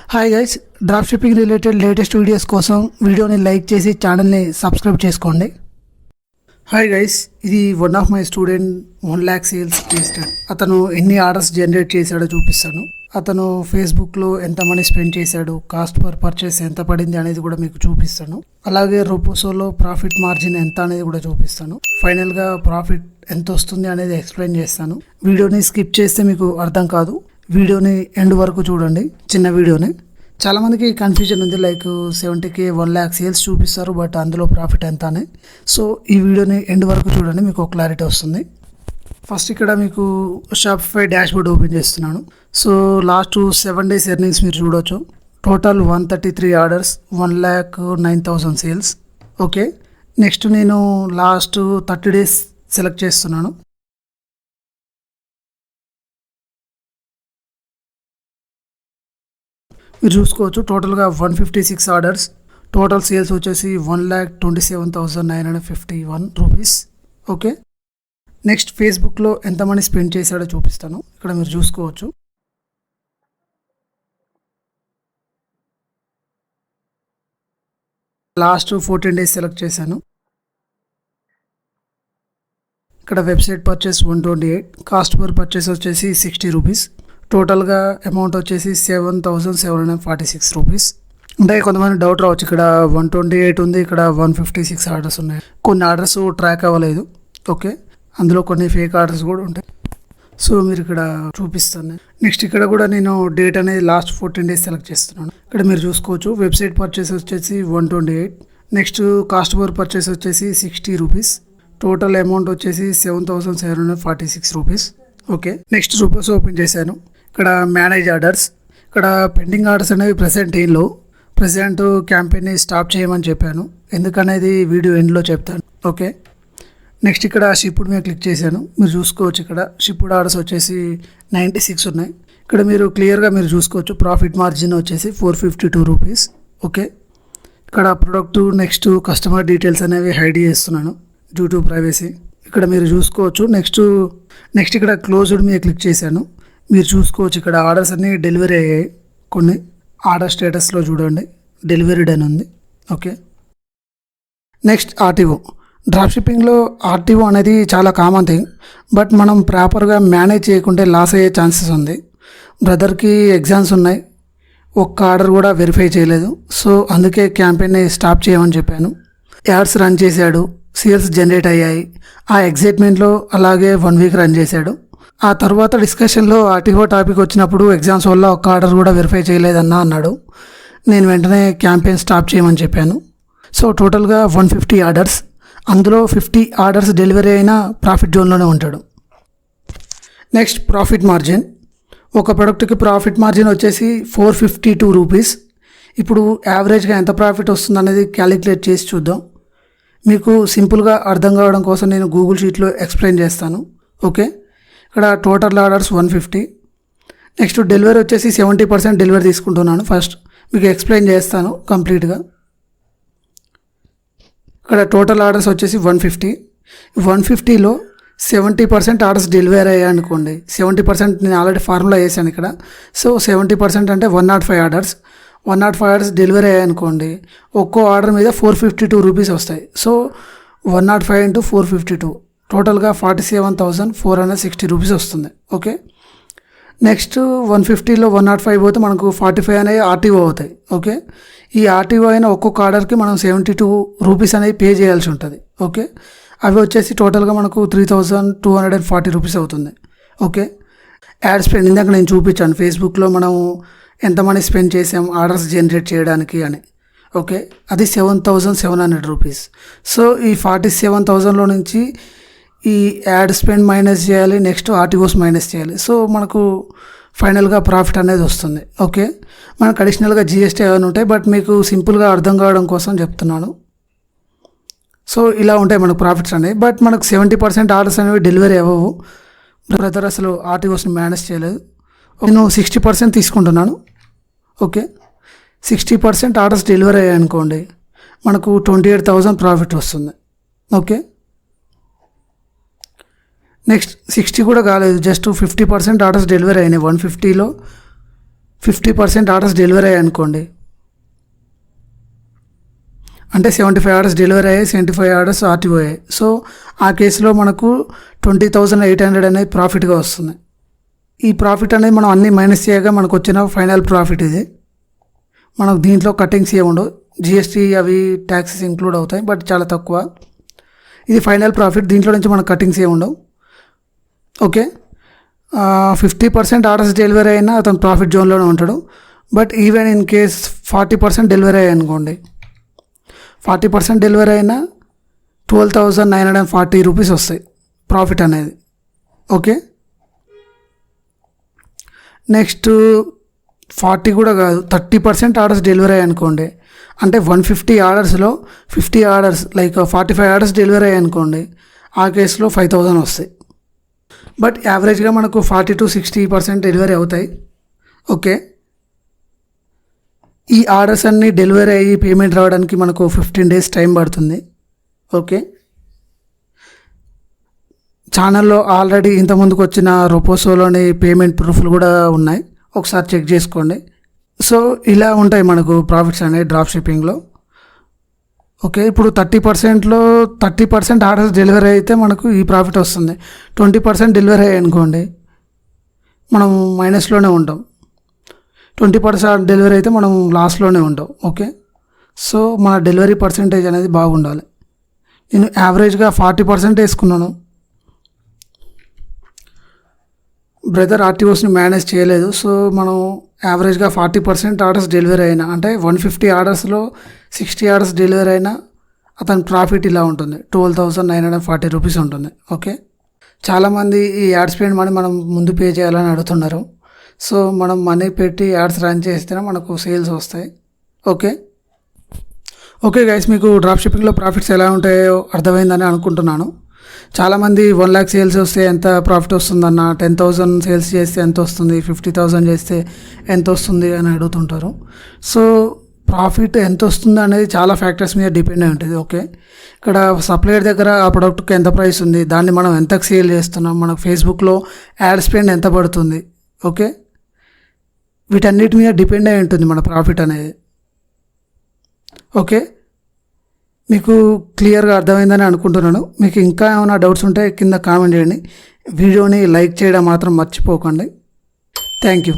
Hi guys, drop shipping related latest videos కోసం వీడియోని like చేసి ఛానల్ని సబ్స్క్రైబ్ చేసుకోండి. హాయ్ గైస్, ఇది one of my student 1 lakh sales చేస్తాడు. అతను ఎన్ని ఆర్డర్స్ జనరేట్ చేశాడో చూపిస్తాను. అతను ఫేస్బుక్లో ఎంత మనీ స్పెండ్ చేశాడు, కాస్ట్ పర్ పర్చేస్ ఎంత పడింది అనేది కూడా మీకు చూపిస్తాను. అలాగే రోపోసోలో ప్రాఫిట్ మార్జిన్ ఎంత అనేది కూడా చూపిస్తాను. ఫైనల్గా ప్రాఫిట్ ఎంత వస్తుంది అనేది ఎక్స్ప్లెయిన్ చేస్తాను. వీడియోని స్కిప్ చేస్తే మీకు అర్థం కాదు. వీడియోని ఎండ్ వరకు చూడండి. చిన్న వీడియోని చాలామందికి కన్ఫ్యూజన్ ఉంది, లైక్ 70K 1 lakh సేల్స్ చూపిస్తారు, బట్ అందులో ప్రాఫిట్ ఎంత అని. సో ఈ వీడియోని ఎండ్ వరకు చూడండి, మీకు క్లారిటీ వస్తుంది. ఫస్ట్ ఇక్కడ మీకు షాపిఫై డాష్బోర్డ్ ఓపెన్ చేస్తున్నాను. సో లాస్ట్ 7 days ఎర్నింగ్స్ మీరు చూడవచ్చు. Total 133 orders, 1,09,000 sales. Okay, next నేను లాస్ట్ 30 days సెలెక్ట్ చేస్తున్నాను. మీరు చూసుకోవచ్చు టోటల్గా 156 ఆర్డర్స్, టోటల్ సేల్స్ వచ్చేసి 1,27,951 రూపీస్. ఓకే, నెక్స్ట్ ఫేస్బుక్లో ఎంత మనీ స్పెండ్ చేశాడో చూపిస్తాను. ఇక్కడ మీరు చూసుకోవచ్చు. లాస్ట్ 14 days సెలెక్ట్ చేశాను. ఇక్కడ website purchase 128, cost per purchase వచ్చేసి 60 రూపీస్. టోటల్గా అమౌంట్ వచ్చేసి 7,746 రూపీస్. అంటే కొంతమంది డౌట్ రావచ్చు, ఇక్కడ 128 ఉంది, ఇక్కడ 156 ఆర్డర్స్ ఉన్నాయి. కొన్ని ఆర్డర్స్ ట్రాక్ అవ్వలేదు. ఓకే, అందులో కొన్ని ఫేక్ ఆర్డర్స్ కూడా ఉంటాయి. సో మీరు ఇక్కడ చూపిస్తాను. నెక్స్ట్ ఇక్కడ కూడా నేను డేట్ అనేది లాస్ట్ 14 days సెలెక్ట్ చేస్తున్నాను. ఇక్కడ మీరు చూసుకోవచ్చు వెబ్సైట్ పర్చేస్ వచ్చేసి 128, నెక్స్ట్ కాస్ట్ పర్ పర్చేస్ వచ్చేసి 60 రూపీస్. టోటల్ అమౌంట్ వచ్చేసి 7,746 rupees. Okay, next rupees open చేశాను. ఇక్కడ మేనేజ్ ఆర్డర్స్, ఇక్కడ పెండింగ్ ఆర్డర్స్ అనేవి ప్రజెంట్ క్యాంపెయిన్ని స్టాప్ చేయమని చెప్పాను. ఎందుకనేది వీడియో ఎండ్లో చెప్తాను. ఓకే, నెక్స్ట్ ఇక్కడ షిప్డ్ మీద క్లిక్ చేశాను. మీరు చూసుకోవచ్చు ఇక్కడ షిప్డ్ ఆర్డర్స్ వచ్చేసి 96 ఉన్నాయి. ఇక్కడ మీరు క్లియర్గా మీరు చూసుకోవచ్చు ప్రాఫిట్ మార్జిన్ వచ్చేసి 452 రూపీస్. ఓకే, ఇక్కడ ప్రొడక్ట్ నెక్స్ట్ కస్టమర్ డీటెయిల్స్ అనేవి హైడ్ చేస్తున్నాను డ్యూ టు ప్రైవసీ. ఇక్కడ మీరు చూసుకోవచ్చు. నెక్స్ట్ ఇక్కడ క్లోజ్డ్ మీద క్లిక్ చేశాను. మీరు చూసుకోవచ్చు ఇక్కడ ఆర్డర్స్ అన్నీ డెలివరీ అయ్యాయి. కొన్ని ఆర్డర్ స్టేటస్లో చూడండి డెలివరీడ్ అని ఉంది. Okay, next RTO. డ్రాప్ షిప్పింగ్లో ఆర్టీఓ అనేది చాలా కామన్ థింగ్, బట్ మనం ప్రాపర్గా మేనేజ్ చేయకుంటే లాస్ అయ్యే ఛాన్సెస్ ఉంది. బ్రదర్కి ఎగ్జామ్స్ ఉన్నాయి, ఒక్క ఆర్డర్ కూడా వెరిఫై చేయలేదు. సో అందుకే క్యాంపెయిన్ని స్టాప్ చేయమని చెప్పాను. యాడ్స్ రన్ చేశాడు, సేల్స్ జనరేట్ అయ్యాయి. ఆ ఎగ్జైట్మెంట్లో అలాగే 1 week రన్ చేశాడు. ఆ తర్వాత డిస్కషన్లో ఆర్టీఓ టాపిక్ వచ్చినప్పుడు ఎగ్జామ్స్ వల్ల ఒక్క ఆర్డర్ కూడా వెరిఫై చేయలేదన్నా అన్నాడు. నేను వెంటనే క్యాంపెయిన్ స్టాప్ చేయమని చెప్పాను. సో టోటల్గా 150 ఆర్డర్స్, అందులో 50 ఆర్డర్స్ డెలివరీ అయినా ప్రాఫిట్ జోన్లోనే ఉంటాడు. Next profit margin. ఒక ప్రొడక్ట్కి ప్రాఫిట్ మార్జిన్ వచ్చేసి 452 రూపీస్. ఇప్పుడు యావరేజ్గా ఎంత ప్రాఫిట్ వస్తుంది అనేది క్యాలిక్యులేట్ చేసి చూద్దాం. మీకు సింపుల్గా అర్థం కావడం కోసం నేను గూగుల్ షీట్లో ఎక్స్ప్లెయిన్ చేస్తాను. ఓకే, ఇక్కడ టోటల్ ఆర్డర్స్ 150. నెక్స్ట్ డెలివరీ వచ్చేసి 70% డెలివరీ తీసుకుంటున్నాను. ఫస్ట్ మీకు ఎక్స్ప్లెయిన్ చేస్తాను కంప్లీట్గా. ఇక్కడ టోటల్ ఆర్డర్స్ వచ్చేసి 150. 150లో 70% ఆర్డర్స్ డెలివరీ అయ్యాయి అనుకోండి. 70% నేను ఆల్రెడీ ఫార్ములా వేసాను ఇక్కడ. సో 70% అంటే 105 ఆర్డర్స్. 105 ఆర్డర్స్ డెలివరీ అయ్యాయి అనుకోండి, ఒక్కో ఆర్డర్ మీద 452 రూపీస్ వస్తాయి. సో 105 × 452 టోటల్గా 47,460 రూపీస్ వస్తుంది. ఓకే, నెక్స్ట్ 150లో 105 పోతే మనకు 45 అనేవి ఆర్టీఓ అవుతాయి. ఓకే, ఈ ఆర్టీఓ అయిన ఒక్కొక్క ఆర్డర్కి మనం 72 రూపీస్ అనేవి పే చేయాల్సి ఉంటుంది. ఓకే, అవి వచ్చేసి టోటల్గా మనకు 3,240 రూపీస్ అవుతుంది. ఓకే, యాడ్ స్పెండ్ ఇందాక నేను చూపించాను ఫేస్బుక్లో మనం ఎంత మనీ స్పెండ్ చేసాం ఆర్డర్స్ జనరేట్ చేయడానికి అని. ఓకే, అది 7,700 రూపీస్. సో ఈ 47,000లో నుంచి ఈ యాడ్ స్పెండ్ మైనస్ చేయాలి, నెక్స్ట్ ఆర్టీఓస్ మైనస్ చేయాలి. సో మనకు ఫైనల్గా ప్రాఫిట్ అనేది వస్తుంది. ఓకే, మనకు అడిషనల్గా జిఎస్టీ అవన్నీ ఉంటాయి, బట్ మీకు సింపుల్గా అర్థం కావడం కోసం చెప్తున్నాను. సో ఇలా ఉంటాయి మనకు ప్రాఫిట్స్ అనేవి, బట్ మనకు 70% ఆర్డర్స్ అనేవి డెలివరీ అవ్వవు. బ్రదర్ అసలు ఆర్టీఓస్ని మేనేజ్ చేయలేదు. నేను 60% తీసుకుంటున్నాను. ఓకే, 60% ఆర్డర్స్ డెలివరీ అయ్యాయి అనుకోండి, మనకు 28,000 ప్రాఫిట్ వస్తుంది. ఓకే, నెక్స్ట్ 60 కూడా కాలేదు, జస్ట్ 50% ఆర్డర్స్ డెలివరీ అయినాయి. 150లో 50% ఆర్డర్స్ డెలివరీ అయ్యాయి అనుకోండి, అంటే 75 ఆర్డర్స్ డెలివరీ అయ్యాయి, 75 ఆర్డర్స్ ఆర్టీఓ అయ్యాయి. సో ఆ కేసులో మనకు 20,800 అనేది ప్రాఫిట్గా వస్తుంది. ఈ ప్రాఫిట్ అనేది మనం అన్నీ మైనస్ చేయగా మనకు వచ్చిన ఫైనల్ ప్రాఫిట్ ఇది. మనకు దీంట్లో కటింగ్స్ ఏమి ఉండవు, జిఎస్టీ అవి ట్యాక్సెస్ ఇంక్లూడ్ అవుతాయి, బట్ చాలా తక్కువ. ఇది ఫైనల్ ప్రాఫిట్, దీంట్లో నుంచి మనకు కటింగ్స్ ఏమి ఉండవు. ఓకే, 50% ఆర్డర్స్ డెలివరీ అయినా అతను ప్రాఫిట్ జోన్లోనే ఉంటాడు. But even in case 40% delivery అయ్యాయి అనుకోండి, 40% డెలివరీ అయినా 12,940 రూపీస్ వస్తాయి ప్రాఫిట్ అనేది. ఓకే, నెక్స్ట్ 40 కూడా కాదు, 30% ఆర్డర్స్ డెలివరీ అయ్యాయి అనుకోండి, అంటే 150 ఆర్డర్స్లో 50 ఆర్డర్స్ లైక్ 45 ఆర్డర్స్ డెలివరీ అయ్యాయి అనుకోండి, ఆ కేసులో 5,000 వస్తాయి. బట్ యావరేజ్గా మనకు 40 to 60% డెలివరీ అవుతాయి. ఓకే, ఈ ఆర్డర్స్ అన్నీ డెలివరీ అయ్యి పేమెంట్ రావడానికి మనకు 15 days టైం పడుతుంది. ఓకే, ఛానల్లో ఆల్రెడీ ఇంతకుముందుకు వచ్చిన రొపోసోలోని పేమెంట్ ప్రూఫ్లు కూడా ఉన్నాయి, ఒకసారి చెక్ చేసుకోండి. సో ఇలా ఉంటాయి మనకు ప్రాఫిట్స్ అనేవి డ్రాప్ షిప్పింగ్లో. ఓకే, ఇప్పుడు 30% ఆర్డర్స్ డెలివరీ అయితే మనకు ఈ ప్రాఫిట్ వస్తుంది. 20% డెలివరీ అయ్యాయి అనుకోండి, మనం మైనస్లోనే ఉంటాం. 20% డెలివరీ అయితే మనం లాస్లోనే ఉంటాం. ఓకే, సో మన డెలివరీ పర్సంటేజ్ అనేది బాగుండాలి. నేను యావరేజ్గా 40% వేసుకున్నాను. బ్రదర్ ఆర్టీఓస్ని మేనేజ్ చేయలేదు, సో మనం యావరేజ్గా 40% ఆర్డర్స్ డెలివరీ అయినా, అంటే 150 ఆర్డర్స్లో 60 ఆర్డర్స్ డెలివరీ అయినా అతని ప్రాఫిట్ ఇలా ఉంటుంది, 12,940 రూపీస్ ఉంటుంది. ఓకే, చాలామంది ఈ యాడ్ స్పెండ్ మనీ మనం ముందు పే చేయాలని అడుగుతున్నారు. సో మనం మనీ పెట్టి యాడ్స్ రన్ చేస్తేనే మనకు సేల్స్ వస్తాయి. ఓకే ఓకే గైస్, మీకు డ్రాప్ షిప్పింగ్లో ప్రాఫిట్స్ ఎలా ఉంటాయో అర్థమైందని అనుకుంటున్నాను. చాలామంది 1 lakh సేల్స్ వస్తే ఎంత ప్రాఫిట్ వస్తుందన్న, 10,000 సేల్స్ చేస్తే ఎంత వస్తుంది, 50,000 చేస్తే ఎంత వస్తుంది అని అడుగుతుంటారు. సో ప్రాఫిట్ ఎంత వస్తుంది అనేది చాలా ఫ్యాక్టర్స్ మీద డిపెండ్ అయి ఉంటుంది. ఓకే, ఇక్కడ సప్లయర్ దగ్గర ఆ ప్రోడక్ట్కి ఎంత ప్రైస్ ఉంది, దాన్ని మనం ఎంతకు సేల్ చేస్తున్నాం, మనకు ఫేస్బుక్లో యాడ్ స్పెండ్ ఎంత పడుతుంది. ఓకే, వీటన్నిటి మీద డిపెండ్ అయి ఉంటుంది మన ప్రాఫిట్ అనేది. ఓకే, మీకు క్లియర్గా అర్థమైందని అనుకుంటున్నాను. మీకు ఇంకా ఏమైనా డౌట్స్ ఉంటే కింద కామెంట్ చేయండి. వీడియోని లైక్ చేయడం మాత్రం మర్చిపోకండి. Thank you.